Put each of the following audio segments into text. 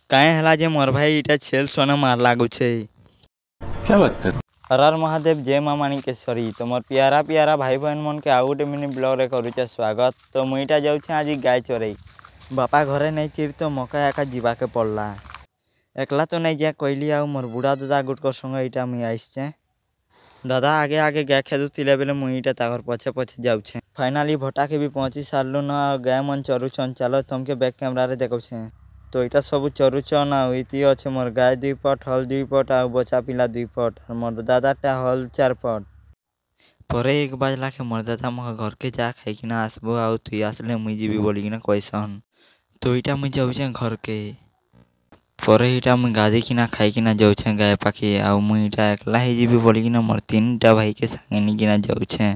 କାଏଁ ହେଲା ଯେ ମୋର୍ ଭାଇ ଇଟା ଛେଲ୍ ସନେ ମାର୍ ଲାଗୁଛେ। क्या बात कर हर हर महादेव जय माँ माणिकेश्वरी। तो मोर प्यारा प्यारा भाई बहन मन के आउ गोटे मिनी ब्लॉग रे करूचे स्वागत। तो मुईटा जाऊँ आज गाय चरई। बापा घरे नहीं थी तो मका एका जीवाके पड़ला। एकला तो नहीं जा कहली आउ मोर बुढ़ा दादा गुटकर संग इटा मुई आइसचे। दादा आगे आगे गाय खेदुले बेले मुईटा ताकर पछे पछे जाऊे। फाइनाली भटा के भी पहुँची सारू न। गाय मन चरुचन चलो तुमके बैक कैमरा रे देखुछे। तो इटा सब चरुचन आती अच्छे मोर गाय 2 पट हल 2 पट आ बचा पिला 2 पट और मोर दादाटा हल 4 पट। पर 1 बजला के मोर दादा मोर घर के जा खाइकिना आसबो आउ तुई आसले मुई जीबी बोलिकिना कहसन। तो इटा मुई जाऊे घर के पर इटा मुई गाधीकिना खाइकिना जाऊे गाय पाखे आउ मुई इटा एकला ही जीबी बोलिकिना मोर 3टा भाई के संगे निकिना जाऊे।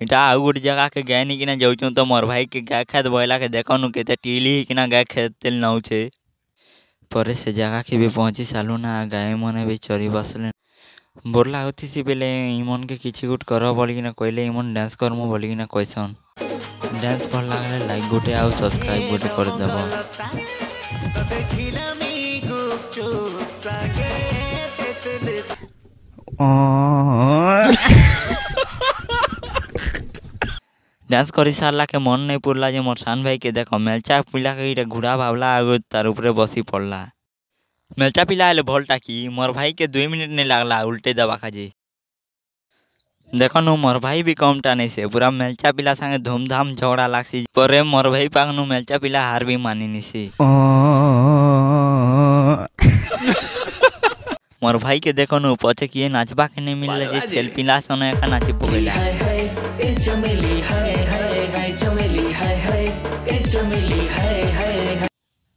इटा आउ गोटे जगह के गाय निकिना जाऊँ तो मोर भाई के गाय खेत बहला के देखनु केते टीली हिकिना गाय खेत तेल नौचे। पर से जगह के भी पहुँची सालू ना गाय मने भी चरी बसले। बोर लागुथी सी बेले इमन के किछि गुट कर बोलिकिना कहले इमन डांस करमु बोलिकिना कहसन। डांस भल लागले लाइक गोटे आउ सब्सक्राइब गोटे कर देबो। डांस कर सारा के मन नहीं पुरला जे मोर सान भाई के देख मेलचा पिला के इटा घुड़ा भावला आगो तार ऊपर बसी पड़ला। मेलचा पिला आले भलटा की मोर भाई के 2 मिनट नहीं लागला उल्टे दबा खाजे। देखो नु मोर भाई भी कमटा नहीं से पूरा मेलचा पिला संगे धूमधाम झगड़ा लागसी। पर मोर भाई पाखनु मेलचा पिला हार भी मानी निसी। मोर भाई के देखो नु पछे किए नाचबा के नहीं मिलले जे छेल पिला सने एका नाची पगैला।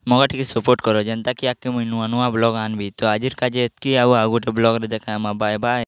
मगा ठीक सपोर्ट करो जनता कि आके मुई नुआ नुआ ब्लॉग आनबी। तो आज का जे एतकी आउ गोटे ब्लॉग रे देखा बाय बाय।